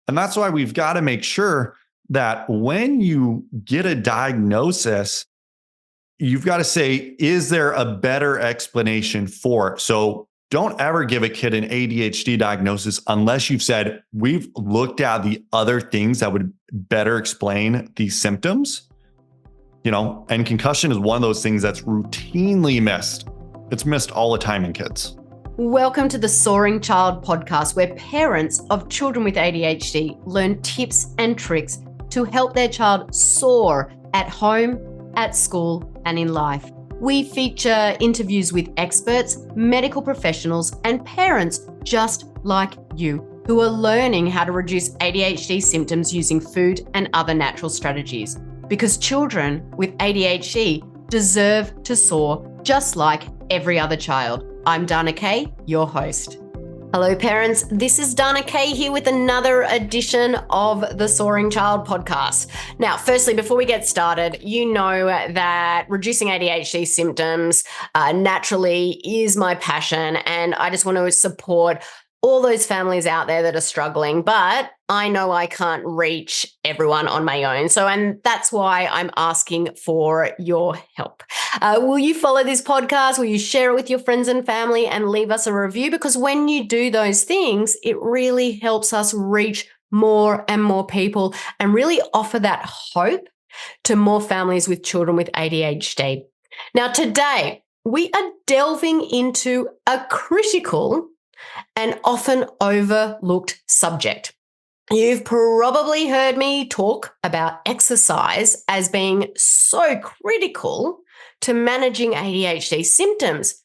And that's why we've got to make sure that when you get a diagnosis, you've got to say, is there a better explanation for it? So don't ever give a kid an ADHD diagnosis unless you've said, we've looked at the other things that would better explain these symptoms. And concussion is one of those things that's routinely missed. It's missed all the time in kids. Welcome to the Soaring Child podcast, where parents of children with ADHD learn tips and tricks to help their child soar at home, at school, and in life. We feature interviews with experts, medical professionals, and parents just like you who are learning how to reduce ADHD symptoms using food and other natural strategies. Because children with ADHD deserve to soar just like every other child. I'm Dana Kay, your host. Hello, parents. This is Dana Kay here with another edition of the Soaring Child podcast. Now, firstly, before we get started, you know that reducing ADHD symptoms naturally is my passion, and I just want to support all those families out there that are struggling, but I know I can't reach everyone on my own. And that's why I'm asking for your help. Will you follow this podcast? Will you share it with your friends and family and leave us a review? Because when you do those things, it really helps us reach more and more people and really offer that hope to more families with children with ADHD. Now, today, we are delving into a critical and often overlooked subject. You've probably heard me talk about exercise as being so critical to managing ADHD symptoms.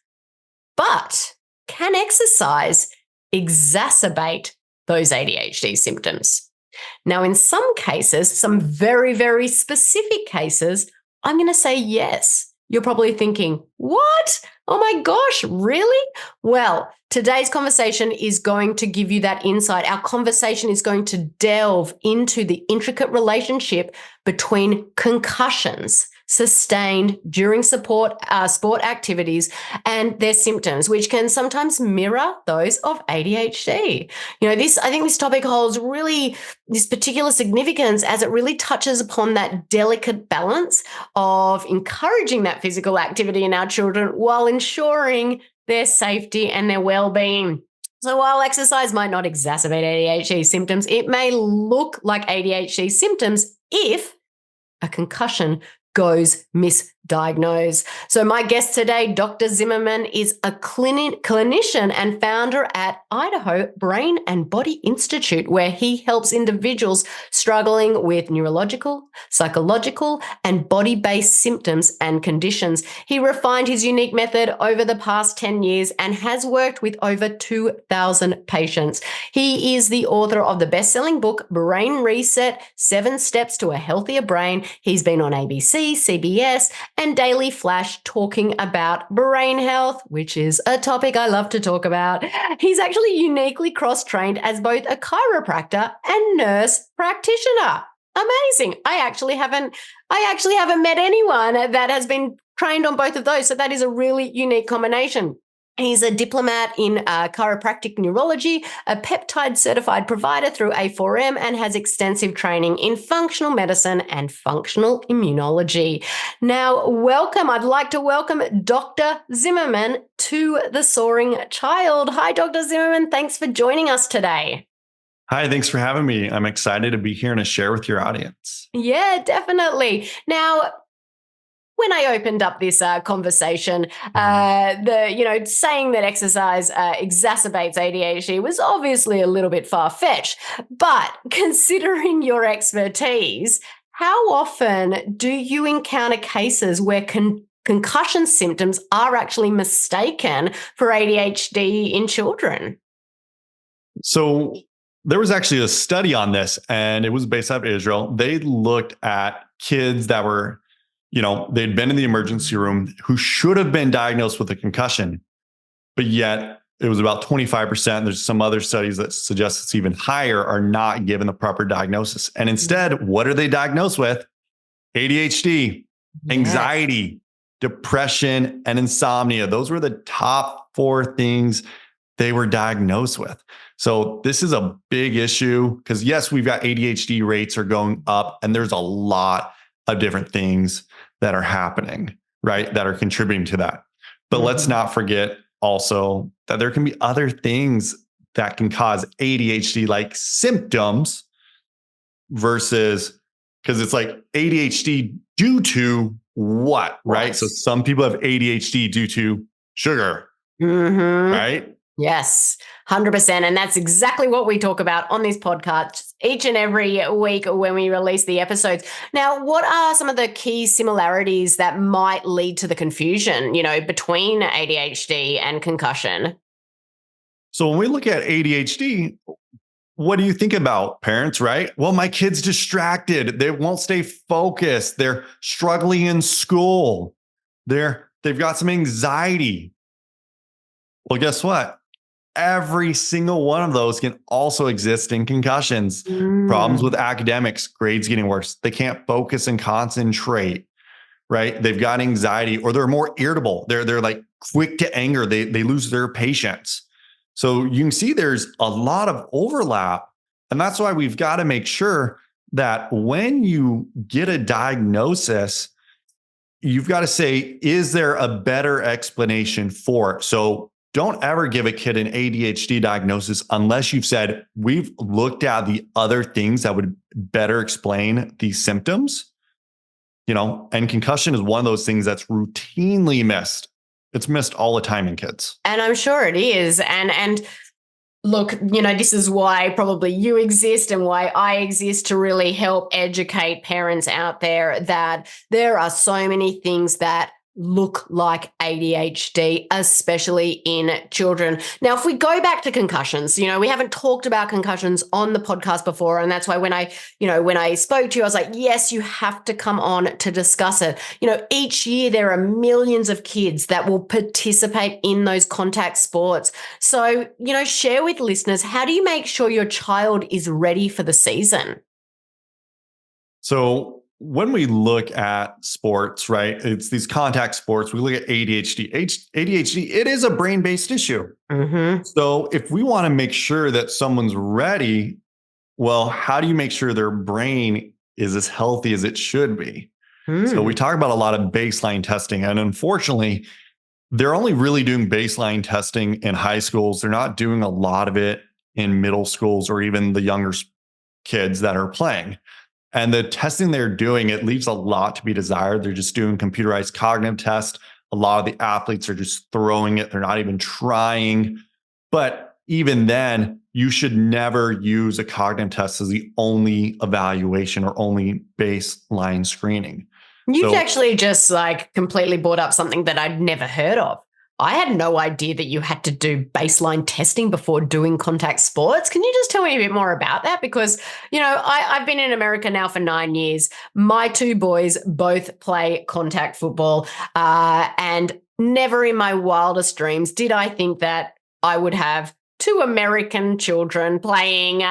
But can exercise exacerbate those ADHD symptoms? Now, in some cases, some very, very specific cases, I'm going to say yes. You're probably thinking, what? Oh my gosh, really? Well, today's conversation is going to give you that insight. Our conversation is going to delve into the intricate relationship between concussions sustained during sport activities and their symptoms, which can sometimes mirror those of ADHD. I think this topic holds really this particular significance as it really touches upon that delicate balance of encouraging that physical activity in our children while ensuring their safety and their well-being. So while exercise might not exacerbate ADHD symptoms, it may look like ADHD symptoms if a concussion goes misdiagnosed. So my guest today, Dr. Zimmerman, is a clinician and founder at Idaho Brain and Body Institute, where he helps individuals struggling with neurological, psychological, and body-based symptoms and conditions. He refined his unique method over the past 10 years and has worked with over 2,000 patients. He is the author of the best-selling book, Brain Reset, 7 Steps to a Healthier Brain. He's been on ABC, CBS, and Daily Flash talking about brain health, which is a topic I love to talk about. He's actually uniquely cross-trained as both a chiropractor and nurse practitioner. Amazing. I actually haven't met anyone that has been trained on both of those. So that is a really unique combination. He's a diplomat in chiropractic neurology, a peptide certified provider through A4M, and has extensive training in functional medicine and functional immunology. Now, I'd like to welcome Dr. Zimmerman to the Soaring Child. Hi, Dr. Zimmerman. Thanks for joining us today. Hi, thanks for having me. I'm excited to be here and to share with your audience. Yeah, definitely. Now, when I opened up this conversation, saying that exercise exacerbates ADHD was obviously a little bit far-fetched. But considering your expertise, how often do you encounter cases where concussion symptoms are actually mistaken for ADHD in children? So there was actually a study on this, and it was based out of Israel. They looked at kids that were they'd been in the emergency room who should have been diagnosed with a concussion, but yet it was about 25%. There's some other studies that suggest it's even higher, are not given the proper diagnosis. And instead, what are they diagnosed with? ADHD, anxiety, depression, and insomnia. Those were the top 4 things they were diagnosed with. So this is a big issue because yes, we've got ADHD rates are going up and there's a lot of different things that are happening, right? That are contributing to that. But let's not forget also that there can be other things that can cause ADHD like symptoms versus because it's like ADHD due to what, right? So some people have ADHD due to sugar, right? Yes, 100%. And that's exactly what we talk about on this podcast each and every week when we release the episodes. Now, what are some of the key similarities that might lead to the confusion, between ADHD and concussion? So when we look at ADHD, what do you think about, parents, right? Well, my kid's distracted. They won't stay focused. They're struggling in school. They've got some anxiety. Well, guess what? Every single one of those can also exist in concussions. Problems with academics, grades getting worse. They can't focus and concentrate, right? They've got anxiety or they're more irritable. They're like quick to anger. They lose their patience. So you can see there's a lot of overlap. And that's why we've got to make sure that when you get a diagnosis, you've got to say, is there a better explanation for it? So don't ever give a kid an ADHD diagnosis unless you've said, we've looked at the other things that would better explain these symptoms, and concussion is one of those things that's routinely missed. It's missed all the time in kids. And I'm sure it is. And look, this is why probably you exist and why I exist to really help educate parents out there that there are so many things that look like ADHD, especially in children. Now, if we go back to concussions, we haven't talked about concussions on the podcast before. And that's why when I spoke to you, I was like, yes, you have to come on to discuss it. Each year there are millions of kids that will participate in those contact sports. So, share with listeners, how do you make sure your child is ready for the season? So when we look at sports, right, it's these contact sports, we look at ADHD. ADHD, it is a brain-based issue. So if we want to make sure that someone's ready, well, how do you make sure their brain is as healthy as it should be? So we talk about a lot of baseline testing. And unfortunately, they're only really doing baseline testing in high schools. They're not doing a lot of it in middle schools or even the younger kids that are playing. And the testing they're doing, it leaves a lot to be desired. They're just doing computerized cognitive tests. A lot of the athletes are just throwing it. They're not even trying. But even then, you should never use a cognitive test as the only evaluation or only baseline screening. You've actually just completely brought up something that I'd never heard of. I had no idea that you had to do baseline testing before doing contact sports. Can you just tell me a bit more about that? Because, I've been in America now for 9 years. My two boys both play contact football, and never in my wildest dreams did I think that I would have two American children playing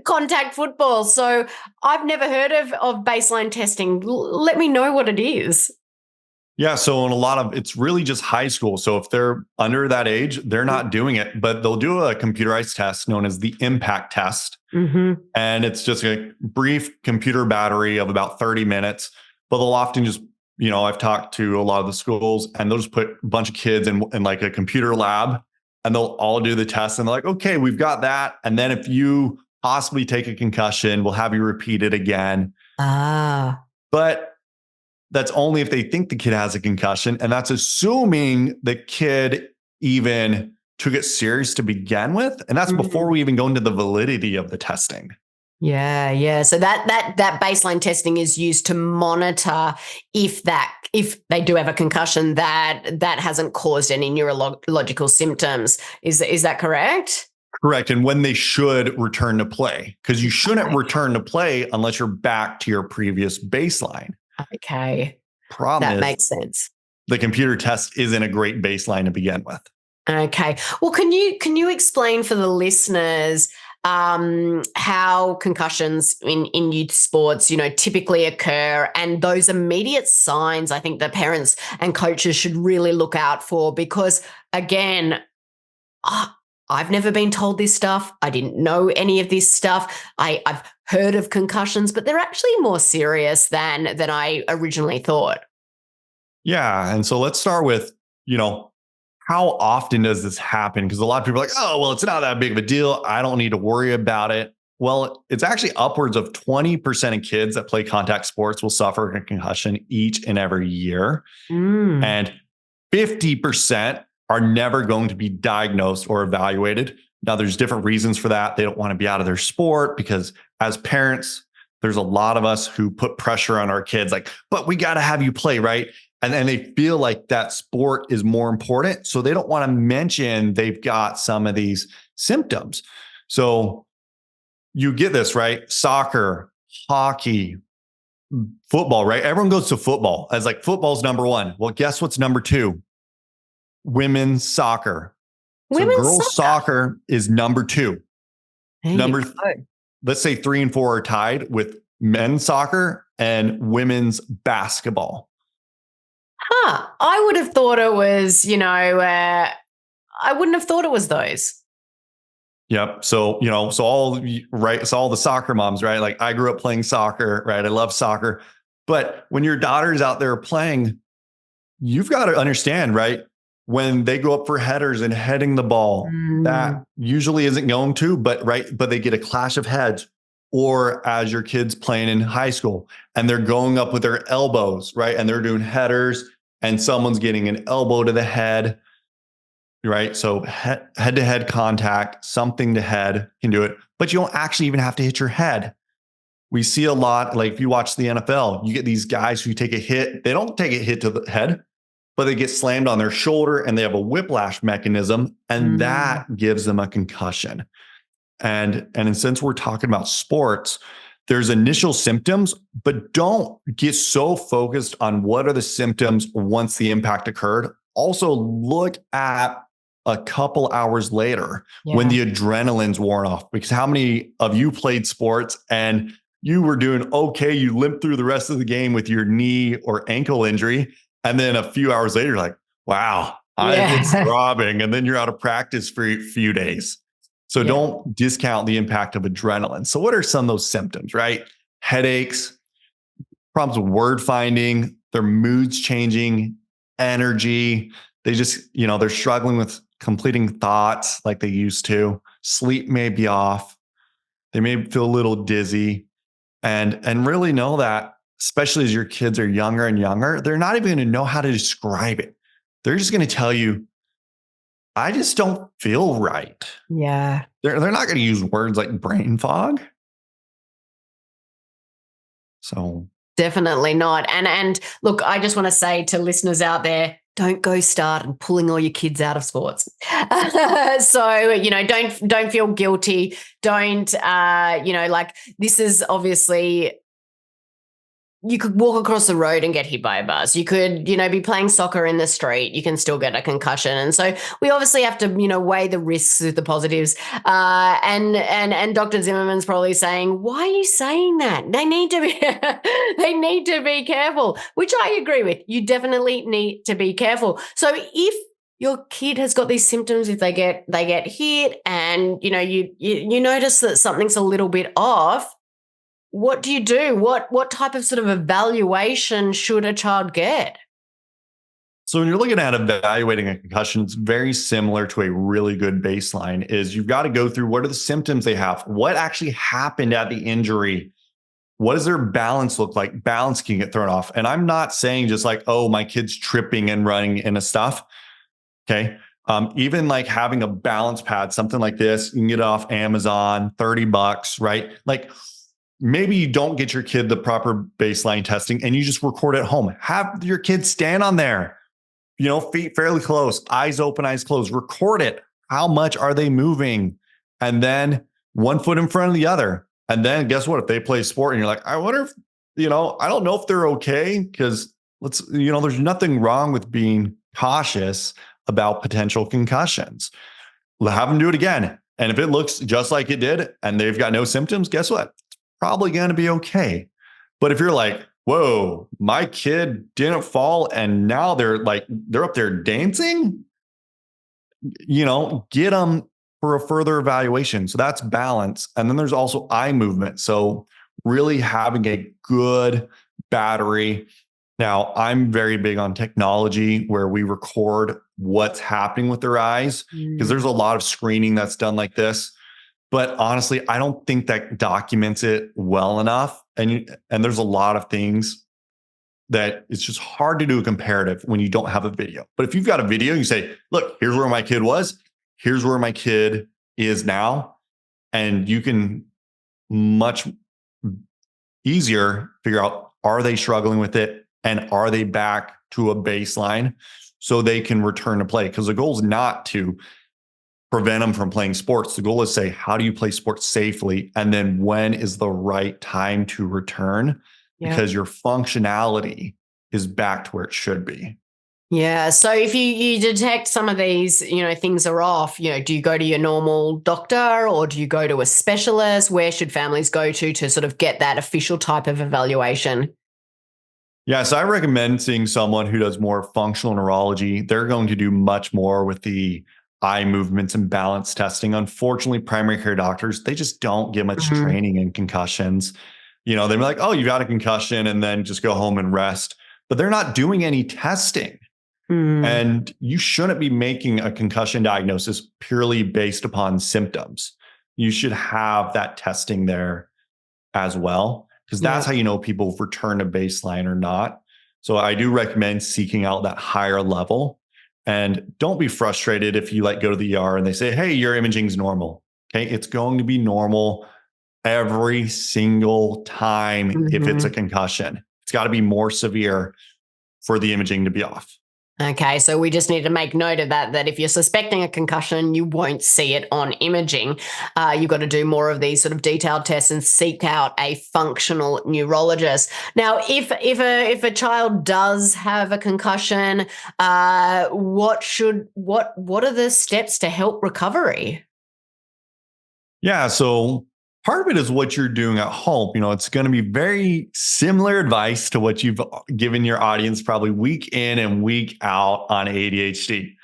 contact football. So I've never heard of baseline testing. Let me know what it is. Yeah. So in a lot of, it's really just high school. So if they're under that age, they're not doing it, but they'll do a computerized test known as the impact test. And it's just a brief computer battery of about 30 minutes, but they'll often just, I've talked to a lot of the schools and they'll just put a bunch of kids in like a computer lab and they'll all do the test and they're like, okay, we've got that. And then if you possibly take a concussion, we'll have you repeat it again. But that's only if they think the kid has a concussion. And that's assuming the kid even took it serious to begin with. And that's before we even go into the validity of the testing. Yeah. So that baseline testing is used to monitor if they do have a concussion that hasn't caused any neurological symptoms. Is that correct? Correct. And when they should return to play, because you shouldn't return to play unless you're back to your previous baseline. Okay. That makes sense. The computer test isn't a great baseline to begin with. Okay. Well, can you explain for the listeners how concussions in youth sports, typically occur and those immediate signs I think that parents and coaches should really look out for? Because again, I've never been told this stuff. I didn't know any of this stuff. I've heard of concussions, but they're actually more serious than I originally thought. Yeah. And so let's start with, how often does this happen? Because a lot of people are like, oh, well, it's not that big of a deal. I don't need to worry about it. Well, it's actually upwards of 20% of kids that play contact sports will suffer a concussion each and every year. And 50% are never going to be diagnosed or evaluated. Now, there's different reasons for that. They don't want to be out of their sport because as parents, there's a lot of us who put pressure on our kids like, but we got to have you play, right? And then they feel like that sport is more important. So they don't want to mention they've got some of these symptoms. So you get this, right? Soccer, hockey, football, right? Everyone goes to football as like football's number one. Well, guess what's number two? Women's soccer. Women's so girls soccer is number two. Let's say 3 and 4 are tied with men's soccer and women's basketball. I would have thought it was, I wouldn't have thought it was those. Yep. So, so all the soccer moms, right? Like I grew up playing soccer, right? I love soccer. But when your daughter's out there playing, you've got to understand, right? When they go up for headers and heading the ball, that usually isn't going to, but they get a clash of heads. Or as your kid's playing in high school and they're going up with their elbows, right? And they're doing headers and someone's getting an elbow to the head, right? So head to head contact, something to head can do it, but you don't actually even have to hit your head. We see a lot, like if you watch the NFL, you get these guys who take a hit. They don't take a hit to the head, but they get slammed on their shoulder and they have a whiplash mechanism and that gives them a concussion. And since we're talking about sports, there's initial symptoms, but don't get so focused on what are the symptoms once the impact occurred. Also look at a couple hours later when the adrenaline's worn off, because how many of you played sports and you were doing okay, you limped through the rest of the game with your knee or ankle injury. And then a few hours later, you're like, wow, it's throbbing. And then you're out of practice for a few days. So don't discount the impact of adrenaline. So what are some of those symptoms, right? Headaches, problems with word finding, their moods changing, energy. They just, they're struggling with completing thoughts like they used to. Sleep may be off. They may feel a little dizzy. And really know that, especially as your kids are younger and younger, they're not even going to know how to describe it. They're just going to tell you, I just don't feel right. Yeah. They're not going to use words like brain fog. So definitely not. And look, I just want to say to listeners out there, don't go start and pulling all your kids out of sports. So, don't feel guilty. Don't, this is obviously, you could walk across the road and get hit by a bus. You could, be playing soccer in the street. You can still get a concussion. And so we obviously have to, weigh the risks with the positives. And Dr. Zimmerman's probably saying, why are you saying that? They need to be careful, which I agree with. You definitely need to be careful. So if your kid has got these symptoms, if they get hit and, you notice that something's a little bit off, what do you do? What type of sort of evaluation should a child get? So when you're looking at evaluating a concussion, it's very similar to a really good baseline is you've got to go through what are the symptoms they have? What actually happened at the injury? What does their balance look like? Balance can get thrown off. And I'm not saying just like, oh, my kid's tripping and running into stuff. Okay. Even like having a balance pad, something like this, you can get it off Amazon, $30, right? Like, maybe you don't get your kid the proper baseline testing and you just record at home. Have your kid stand on there, feet fairly close, eyes open, eyes closed, record it. How much are they moving? And then one foot in front of the other. And then guess what? If they play sport and you're like, I wonder if, I don't know if they're okay because there's nothing wrong with being cautious about potential concussions. Have them do it again. And if it looks just like it did and they've got no symptoms, guess what? Probably going to be okay. But if you're like, whoa, my kid didn't fall and now they're up there dancing, get them for a further evaluation. So that's balance. And then there's also eye movement. So really having a good battery. Now, I'm very big on technology where we record what's happening with their eyes because there's a lot of screening that's done like this. But honestly, I don't think that documents it well enough. And there's a lot of things that it's just hard to do a comparative when you don't have a video. But if you've got a video, you say, look, here's where my kid was. Here's where my kid is now. And you can much easier figure out, are they struggling with it? And are they back to a baseline so they can return to play? Because the goal is not to prevent them from playing sports. The goal is say, how do you play sports safely? And then when is the right time to return? Because your functionality is back to where it should be. Yeah. So if you detect some of these, things are off, do you go to your normal doctor or do you go to a specialist? Where should families go to sort of get that official type of evaluation? Yeah, so I recommend seeing someone who does more functional neurology. They're going to do much more with the eye movements and balance testing. Unfortunately, primary care doctors, they just don't get much training in concussions. They'd be like, oh, you got a concussion and then just go home and rest. But they're not doing any testing. And you shouldn't be making a concussion diagnosis purely based upon symptoms. You should have that testing there as well, because that's how you know people return to baseline or not. So I do recommend seeking out that higher level. And don't be frustrated if you go to the ER and they say, hey, your imaging's normal. Okay, it's going to be normal every single time if it's a concussion. It's got to be more severe for the imaging to be off. Okay, so we just need to make note of that if you're suspecting a concussion, you won't see it on imaging. You've got to do more of these sort of detailed tests and seek out a functional neurologist. Now, if a child does have a concussion, what are the steps to help recovery? Yeah, so part of it is what you're doing at home. It's going to be very similar advice to what you've given your audience probably week in and week out on ADHD.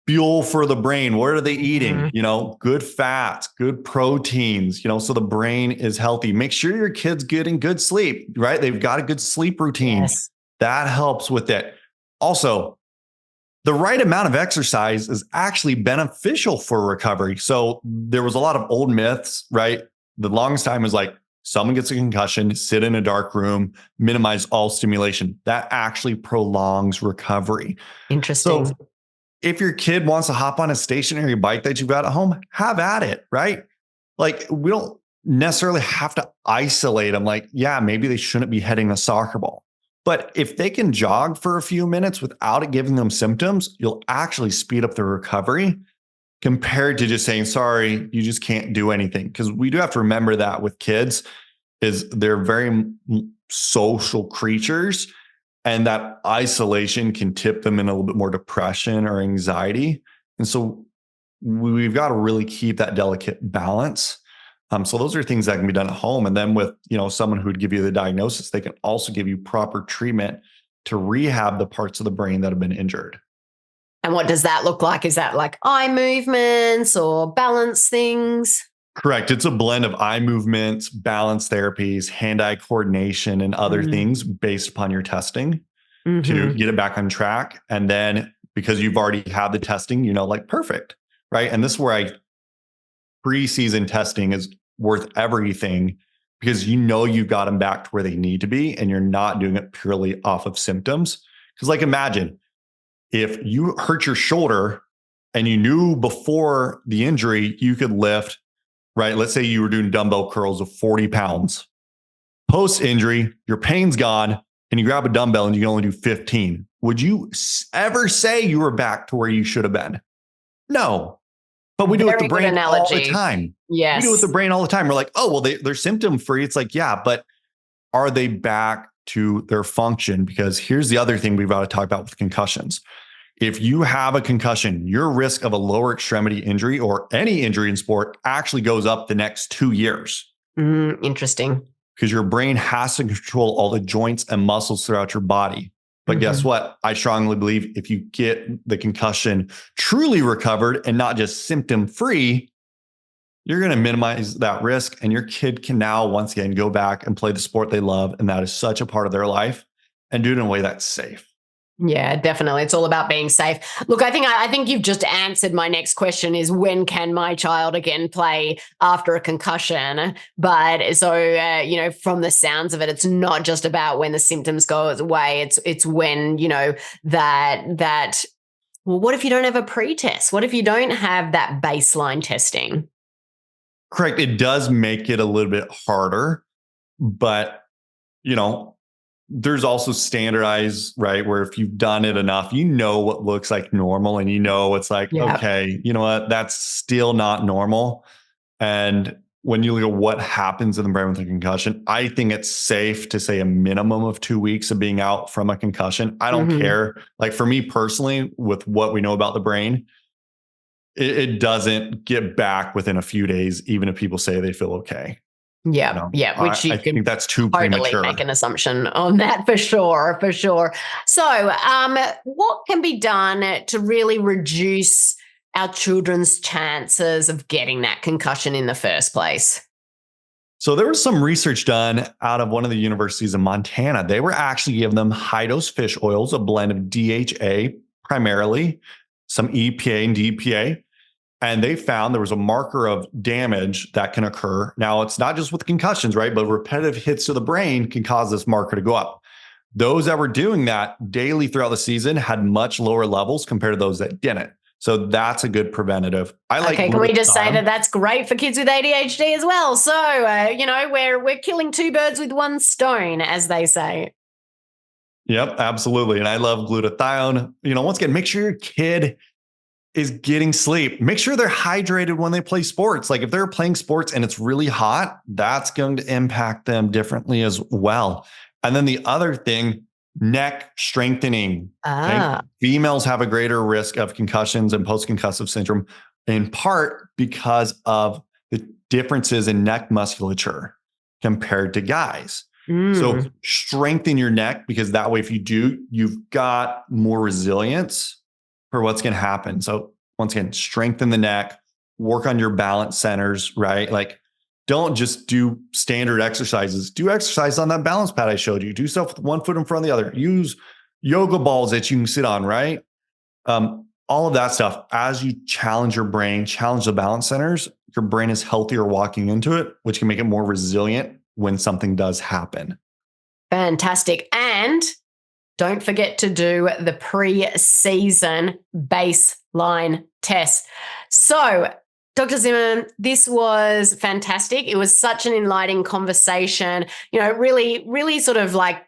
Fuel for the brain. What are they eating? Good fats, good proteins, so the brain is healthy. Make sure your kid's getting good sleep, right? They've got a good sleep routine. Yes. That helps with it. Also, the right amount of exercise is actually beneficial for recovery. So there was a lot of old myths, right? The longest time was someone gets a concussion, sit in a dark room, minimize all stimulation. That actually prolongs recovery. Interesting. So if your kid wants to hop on a stationary bike that you've got at home, have at it, right? We don't necessarily have to isolate them. Maybe they shouldn't be hitting a soccer ball. But if they can jog for a few minutes without it giving them symptoms, you'll actually speed up the recovery compared to just saying, sorry, you just can't do anything. Because we do have to remember that with kids is they're very social creatures, and that isolation can tip them in a little bit more depression or anxiety. And so we've got to really keep that delicate balance. So those are things that can be done at home. And then with, someone who would give you the diagnosis, they can also give you proper treatment to rehab the parts of the brain that have been injured. And what does that look like? Is that eye movements or balance things? Correct. It's a blend of eye movements, balance therapies, hand-eye coordination, and other things based upon your testing to get it back on track. And then because you've already had the testing, perfect, right? And this is where pre-season testing is worth everything, because you've got them back to where they need to be and you're not doing it purely off of symptoms. Because imagine if you hurt your shoulder and you knew before the injury you could lift, right? Let's say you were doing dumbbell curls of 40 pounds. Post-injury, your pain's gone and you grab a dumbbell and you can only do 15. Would you ever say you were back to where you should have been? No. But we do it with the brain all the time. Yes. We do it with the brain all the time. We're like, oh, well, they're symptom free. It's but are they back to their function? Because here's the other thing we've got to talk about with concussions. If you have a concussion, your risk of a lower extremity injury or any injury in sport actually goes up the next 2 years. Interesting. Because your brain has to control all the joints and muscles throughout your body. But guess what? I strongly believe if you get the concussion truly recovered and not just symptom-free, you're going to minimize that risk. And your kid can now, once again, go back and play the sport they love. And that is such a part of their life, and do it in a way that's safe. Yeah, definitely. It's all about being safe. Look, I think you've just answered my next question is, when can my child again play after a concussion? But so, from the sounds of it, it's not just about when the symptoms go away. It's when, that, well, what if you don't have a pre-test? What if you don't have that baseline testing? Correct. It does make it a little bit harder, but, there's also standardized, right? Where if you've done it enough, what looks like normal, and it's like, okay, you know what? That's still not normal. And when you look at what happens in the brain with a concussion, I think it's safe to say a minimum of 2 weeks of being out from a concussion. I don't care. Like for me personally, with what we know about the brain, it doesn't get back within a few days, even if people say they feel okay. Yeah, which I think that's too premature. Make an assumption on that for sure. So, what can be done to really reduce our children's chances of getting that concussion in the first place? So there was some research done out of one of the universities in Montana. They were actually giving them high-dose fish oils, a blend of DHA primarily, some EPA and DPA. And they found there was a marker of damage that can occur. Now, it's not just with concussions, right? But repetitive hits to the brain can cause this marker to go up. Those that were doing that daily throughout the season had much lower levels compared to those that didn't. So that's a good preventative. Can we just say that that's great for kids with ADHD as well? So, we're killing two birds with one stone, as they say. Yep, absolutely. And I love glutathione. Once again, make sure your kid is getting sleep. Make sure they're hydrated when they play sports. Like if they're playing sports and it's really hot, that's going to impact them differently as well. And then the other thing, neck strengthening. Right? Females have a greater risk of concussions and post-concussive syndrome, in part because of the differences in neck musculature compared to guys. So strengthen your neck, because that way, if you do, you've got more resilience for what's going to happen. So once again, strengthen the neck, work on your balance centers, right? Like don't just do standard exercises. Do exercise on that balance pad I showed you. Do stuff with one foot in front of the other. Use yoga balls that you can sit on, right? All of that stuff. As you challenge your brain, challenge the balance centers, your brain is healthier walking into it, which can make it more resilient when something does happen. Fantastic. And don't forget to do the pre-season baseline test. So, Dr. Zimmerman, this was fantastic. It was such an enlightening conversation. Really sort of like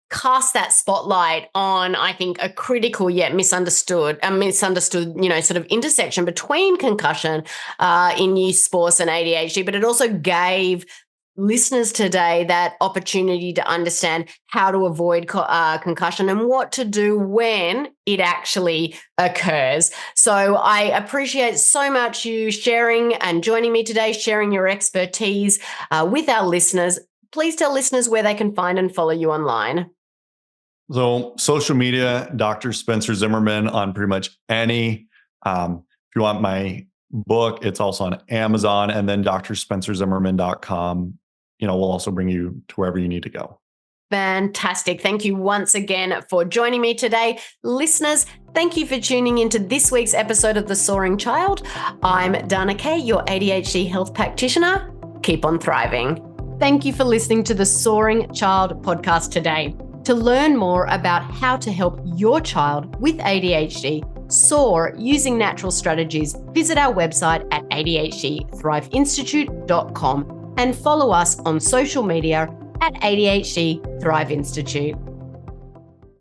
cast that spotlight on, I think, a critical yet misunderstood, sort of intersection between concussion in youth sports and ADHD, but it also gave listeners today that opportunity to understand how to avoid concussion and what to do when it actually occurs. So I appreciate so much you sharing and joining me today, sharing your expertise with our listeners. Please tell listeners where they can find and follow you online. So social media, Dr. Spencer Zimmerman on pretty much any. If you want my book, it's also on Amazon, and then drspencerzimmerman.com. We'll also bring you to wherever you need to go. Fantastic. Thank you once again for joining me today. Listeners, thank you for tuning into this week's episode of The Soaring Child. I'm Dana Kay, your ADHD health practitioner. Keep on thriving. Thank you for listening to the Soaring Child podcast today. To learn more about how to help your child with ADHD soar using natural strategies, visit our website at adhdthriveinstitute.com and follow us on social media at ADHD Thrive Institute.